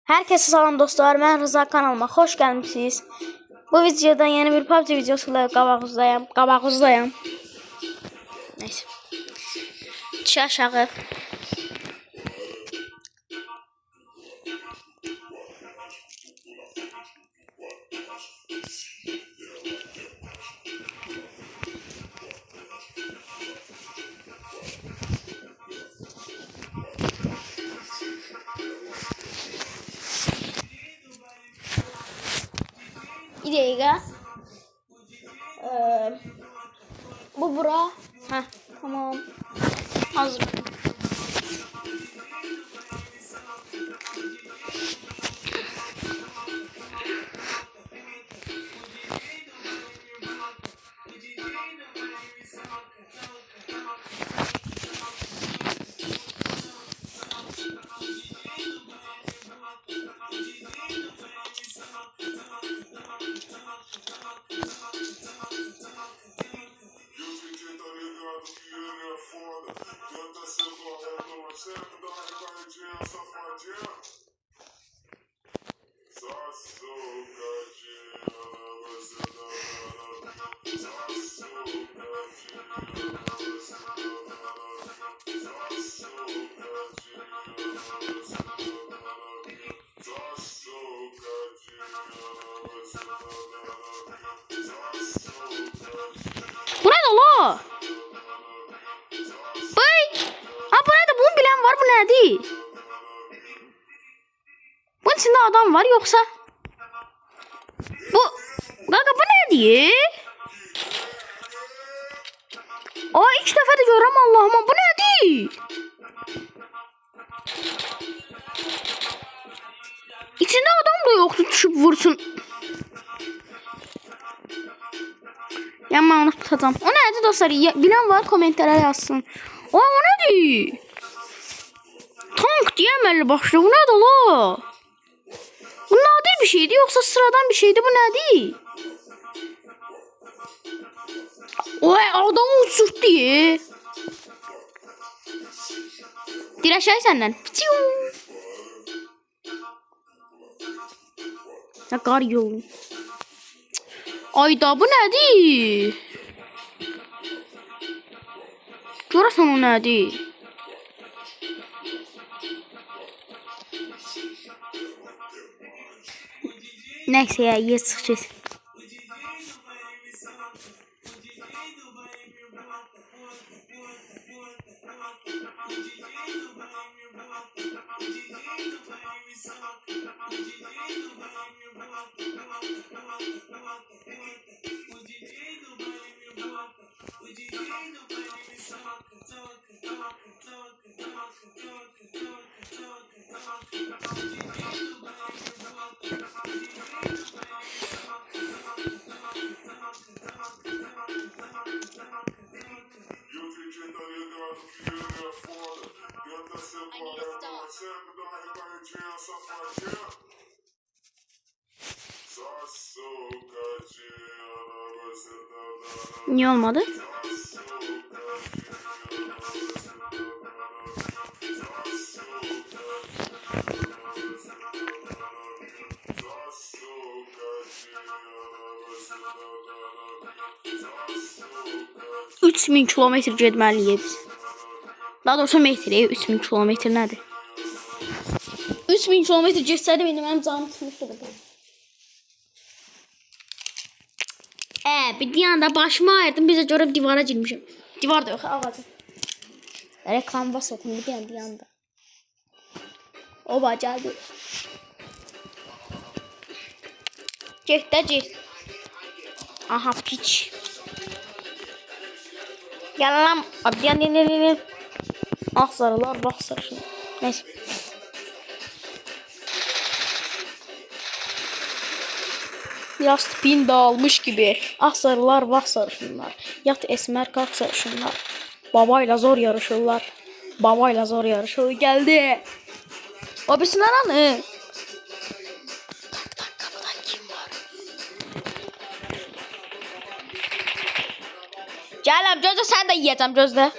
Herkese salam dostlar, ben Rıza kanalıma hoş gelmişsiniz. Bu videoda yeni bir PUBG videosuyla qabağınızdayım. Neyse. Çıx aşağı. Bir dakika. Bu bura. Heh, tamam. Hazır. Bu ne la? Bey! Ha burada bunu bilen var, bu nedir? Bunun içinde adam var yoksa? Bu... Kanka bu nedir? Aa ilk defa da görürüm Allah'ım, bu nedir? İçinde adam da yoktu, düşüp vursun. Ya ben onu tutacağım. O nedir dostlar? Bilen var komentara yazsın. O nedir? Tank diyemelli başlıyor. Bu nedir la? Bu nadir bir şeydi yoksa sıradan bir şeydi, bu nedir? Oy adamı uçurt diye. Direşay senden. Ne kadar yolun. Ayda bu nedir? Görürsen o nedir? Neyse ya, iyi sıkacağız. Niye olmadı? Üç 3000 kilometre getməliyiz. Daha doğrusu metreye 3000 kilometre nədir? 3000 kilometre geçsəydim indi mənim canım tutmuşdu. Bir yanda başımı ayırdım, bize göre divara girmişim. Divar da yok, ağacı. Reklam bas okun bir yanda. Oba geldi. Get de gir. Aha piç. Gel lan. Abi yan. Ah sarılar, bak sarışın. Neyse. Biraz tipin dağılmış gibi. Ah sarılar, vah sarışınlar. Yat esmer, kalk sarışınlar. Babayla zor yarışırlar. Babayla zor yarışır. Geldi. Abisine lan. Kapıdan kim var? Gelem gözde, sen de yiyeceğim gözde.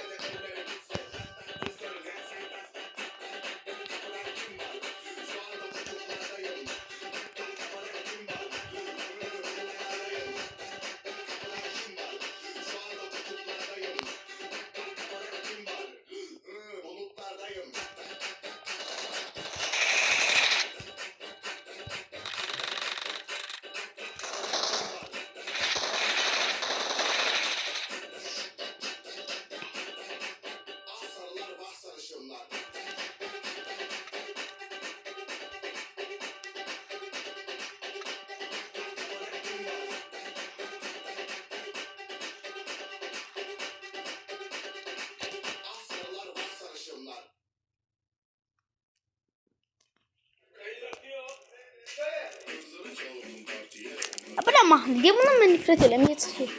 Hala mahnı diye bundan ben nifret eləmeye çıxır.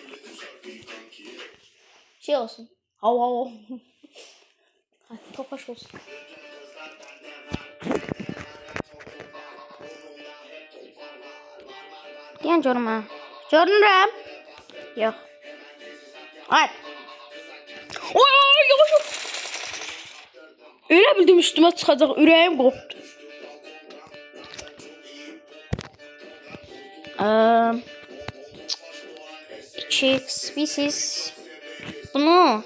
Şey olsun. Hav hav. Hadi tofaş olsun. Diyen görmə. Görünürəm. Yox. Hadi. Oy yavaş. Öyle bildim üstüme çıxacaq. Ürəyim qopdu. 2x biz bunu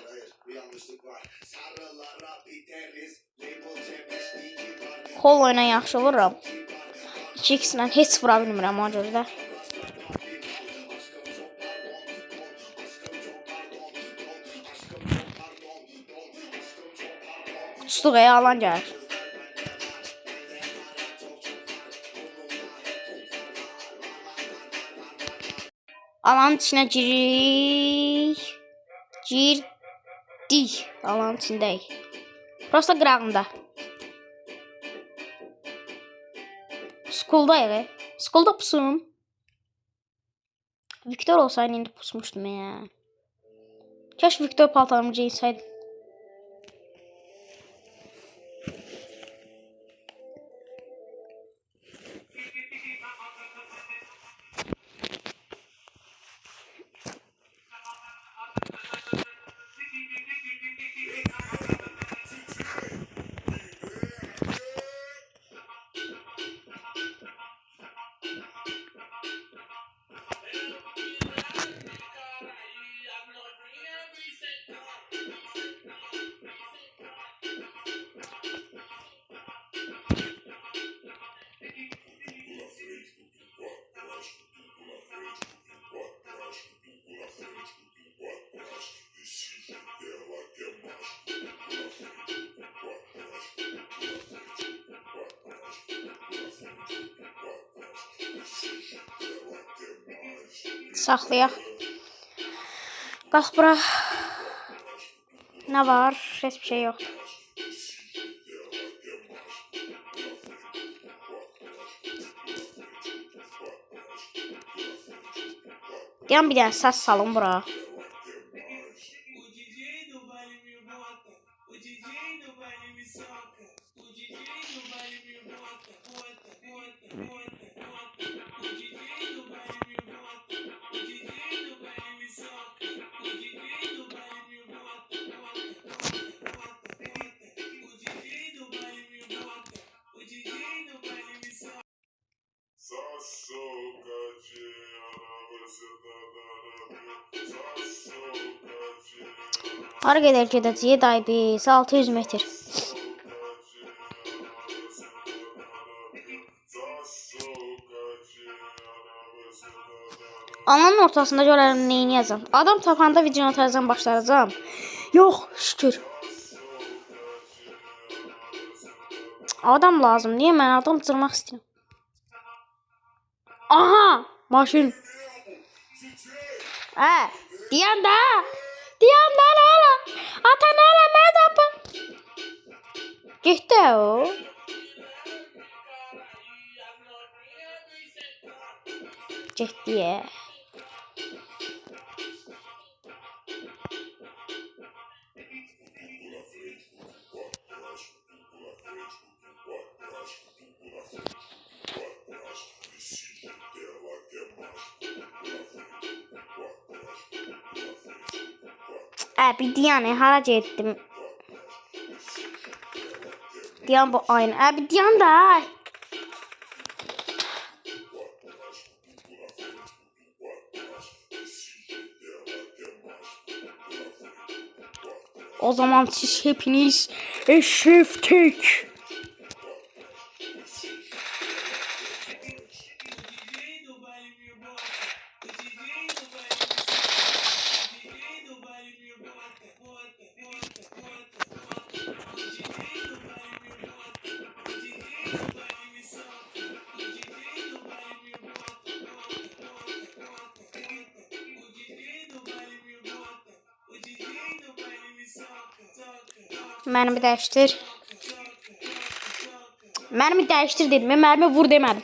Holo ilə yaxşı vururam. 2x ilə heç vura bilmirəm o görə də. Tutuq alan gəlir. Alanın içine girdik. Alanın içindeyik. Prosta qırağında. Skuldayıq. Skulda pusum. Viktor olsaydı indi pusmuştum ya. Kaş Viktor paltarımı giysaydı. Saxlayaq. Qalx bura. Nə var? Heç bir şey yoxdur. Deyəm bir dənə səs salın bura. Hara qədər gedəcəyik day biz 600 metr. Alanın ortasında görərəm neyini yazam. Adam tapanda video ataracam başlayacağım. Yox şükür. Adam lazım. Niye mən adam cırmaq istəyirəm? Aha maşın. Diyan da. Diyan da ala. Atan ala mədapı. Getdi o. Getdi ya. Bir Diyan'ı harac ettim. Diyan bu aynı. Bir Diyan da. O zaman siz hepiniz eşreftik. Mermi değiştir. Mermi değiştir dedim. Mermi vur demedim.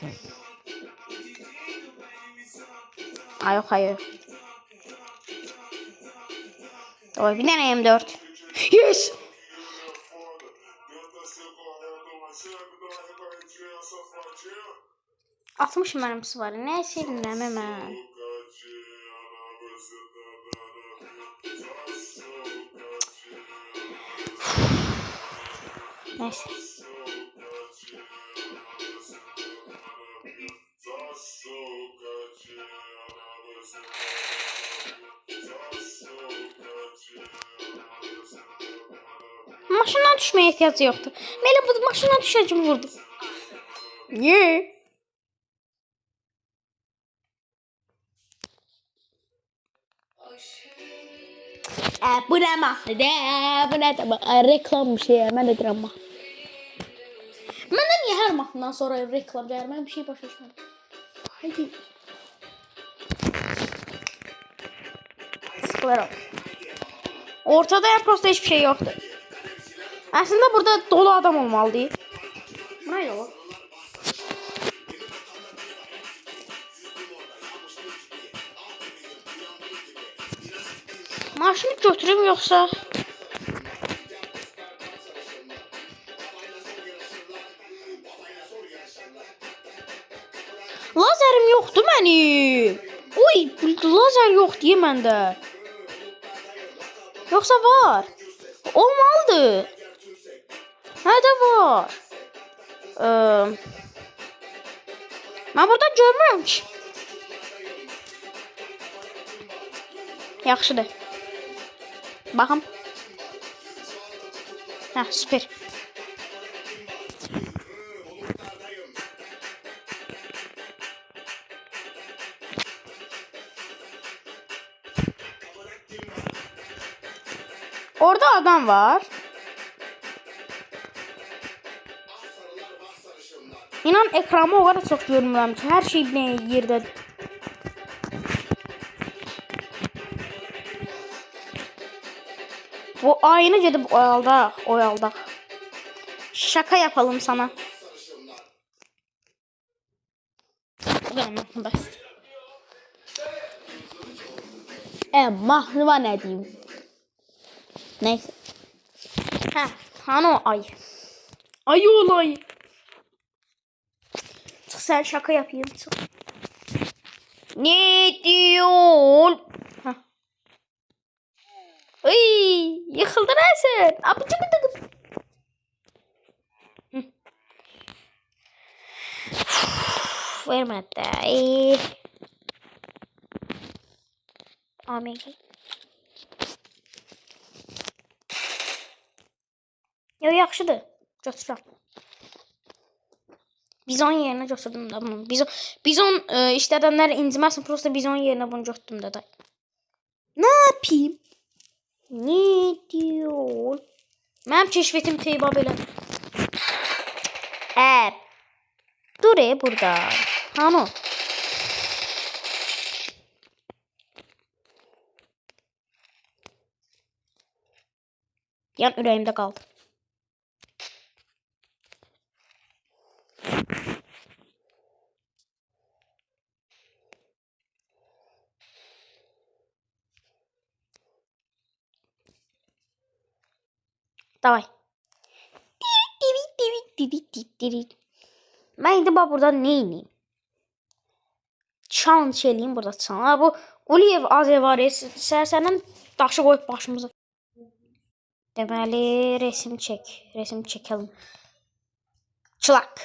Ay yok hayır. Oy bir tane M4. Yes. 60 mermisi var. Ne sevinmem hemen. Neyse. Maşından düşmeye ihtiyacı yoktu. Mele bu maşından düşeceğim vurdu. Niye? Bu ne mahnede? Bu ne de reklam bir şey. Ben de drama. Ben de niye her mahnadan sonra reklam der? Ben bir şey başlaşmadım. Hadi. Sıkılarım. Ortada ya prosta hiçbir şey yoktu. Aslında burada dolu adam olmalı değil. Ne yok? Maşını götürüm yoksa? Lazerim yoktu benim. Oy, lazer yok diye məndə. Yoksa var. Olmalıdır. Hə də var. Ben burada görmürəm ki. Yaxşıdır. Baxım. Hə, süper. Orada adam var. İnan ekranı o kadar çok görmürəm ki, her şey bir yerde. Bu ayını gidip oyaldak. Şaka yapalım sana. Basit. Mahruva ne diyeyim? Neyse. Ha, hani o ay. Ay olay. Çık sen şaka yapayım. Çık. Ne diyor? Ha. Ay, yıkıldın ha sen. Abicim dedim. Vermedi. Amin. Ya yaxşıdır. Götürəm. Bizon yerine götürdüm de bunu. Bizon işlədənlər inciməsin. Prosta bizon yerine bunu götürdüm de. Ne yapayım? Ne diyor? Mənim keşfetim teyba belə. Dur burada. Hani? Yan ürəyimdə qaldı. Davay. Ben indi burada neyini? Challenge eləyim burada challenge. Bu Uliyev Azevari sərsəndən daşı qoyub başımıza. Deməli resim çəkelim. Çılaq.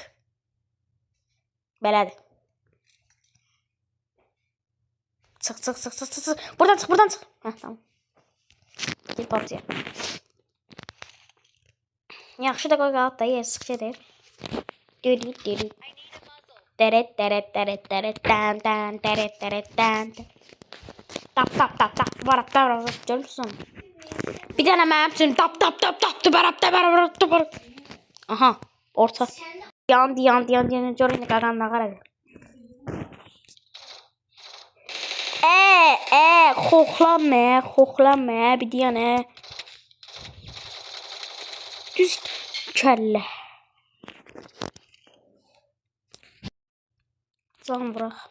Belədir. Çıx. Buradan çıx. Hə, tamam. Gel partiya. Yaxşı da qoy qalıb da yer sıxıcı deyil. Deret. Tap. Barap. Görürsün. Bir tane mənim üçün tap. Barap. Aha, orta. Yandı. Görün ne kadar ne kadar. Xoxlama bir diyene. Düz kəllə. Can bırak.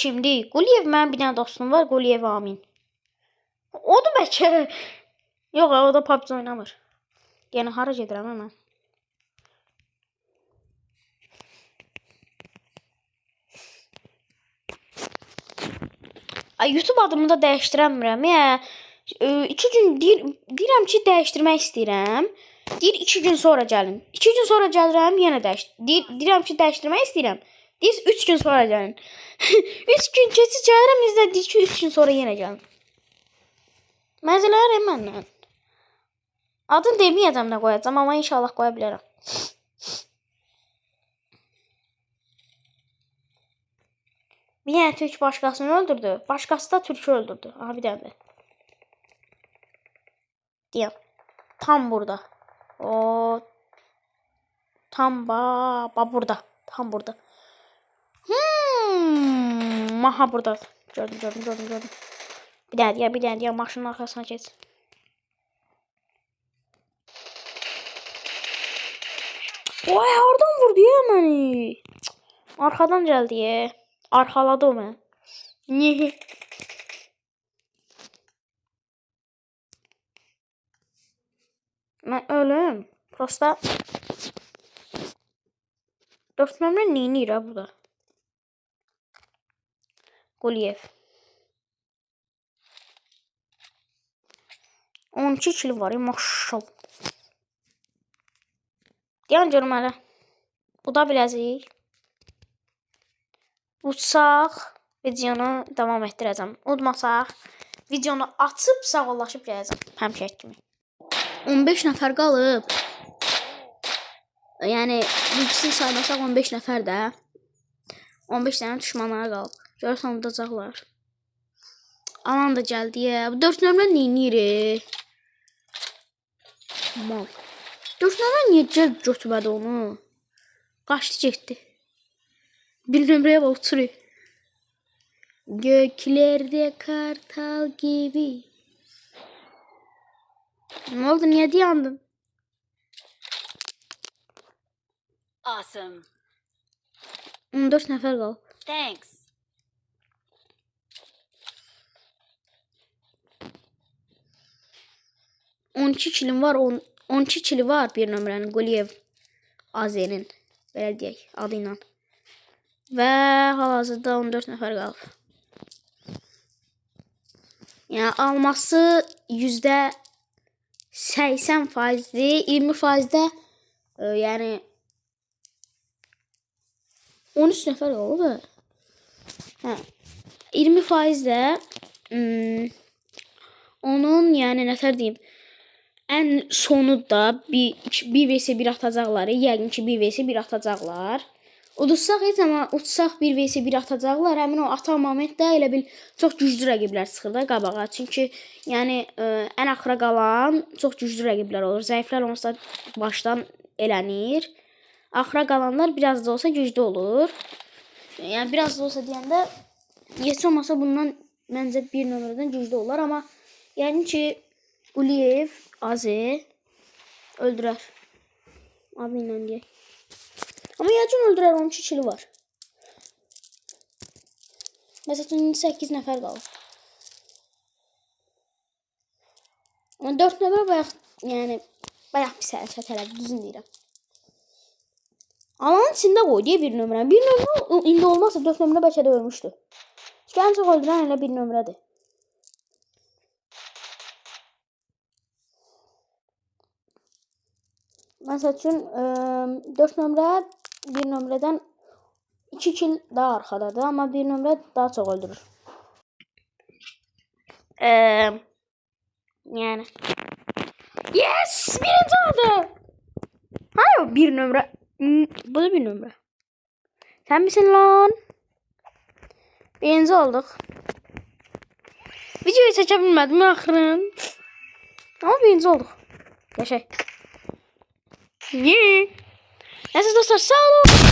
kimdir? Quliyev mənim bir dənə dostum var. Quliyev Amin. Odur bəlkə. Yox, o da PUBG oynamır. Yəni hara gedirəm mən? Ay, YouTube adımı da dəyişdirəmirəm. Ya 2 gün deyirəm ki, dəyişdirmək istəyirəm. Deyir 2 gün sonra gəlin. 2 gün sonra gəlirəm, yenə deyirəm ki, dəyişdirmək istəyirəm. Deyir 3 gün sonra gəlin. 3 gün keçib gəlirəm, bizdə deyir ki, 3 gün sonra yenə gəlin. Məzələr məndən. Adını deməyəcəm nə qoyacam, amma inşallah qoya bilərəm. Bir dənə Türk başqasını öldürdü. Başqası da Türk'ü öldürdü. Aha, bir dənə də. Deyəm. Tam burada. O tam burada. Tam burada. Aha, burada. Gördüm. Bir dənə deyəm. Maşının arxasına geç. Oy, oradan vurdu ya məni. Arxadan gəldi ya. Arxaladı o mən. Niyə? Mən ölüm. Prosta 4 nömrə neynir ha burada? Quliyev. 12 kilo var ya, maşallah. Deyən görüm hələ. Bu da biləcəyik. Uçsaq, videonu davam etdirəcəm. Udmasaq, videonu açıb sağollaşıb gələcəm. Həmişə kimi. 15 nəfər qalıb. Yəni, bilgisini saymasaq 15 nəfər də. 15 dənə düşmanlara qalıb. Görürsən, udacaqlar. Anan da gəldi ya. Bu 4 nömrə neynir? Mal. 4 nömrə niyə götürmədi onu? Qaçdı, getdi. Bir nömrəyə bax, uçuruyor. Göklerde kartal gibi. Ne oldu? Niye diyandın? Awesome. 14 nəfər qalıb. Thanks. On iki kili var bir nömrənin. Quliyev Azer'in. Belə deyək, adı ilə. Və hal-hazırda 14 nəfər qalıb. Yəni alması %80%'dir, 20%'də yəni 13 nəfər qalıb. Hə. 20%'də onun yəni nəfər deyim, ən sonunda 1 vs 1 atacaqlar. Yəqin ki 1 vs 1 atacaqlar. Udursaq heç amma uçsaq 1 vs 1 atacaqlar. Həmin o atan momentdə elə bil çox güclü rəqiblər çıxır da qabağa. Çünki yəni ən axıra qalan çox güclü rəqiblər olur. Zəiflər olsa başdan elənir. Axıra qalanlar biraz da olsa güclü olur. Yəni biraz da olsa deyəndə heç olmasa bundan məncə bir nömrədən güclü olar, amma yəni ki Quliyev Azı öldürər. Adı ilə deyək. Amma yəqin öldürər, 12 kili var. Məsələn 8 nəfər qalıb. Amma 4 nəfər bayaq pis hərəkət elədi, düzün deyirəm. Alanın içində qoy deyə bir nömrə. Bir nömrə indi olmazsa 4 nömrə bəlkə də ölmüşdü. Çünki ən çox öldürən elə bir nömrədir. Məsəl üçün 4 nömrə bir nömrədən 2 kill daha arxadadır, amma bir nömrə daha çox öldürür. Yəni. Yes! Birinci oldu! Hayır, bir nömrə. Bu da bir nömrə. Sən misin lan? Birinci olduq. Videoyu çəkə bilmədim axırın. Amma birinci olduq. Yaşay. Neyse dostlar, sağ olun.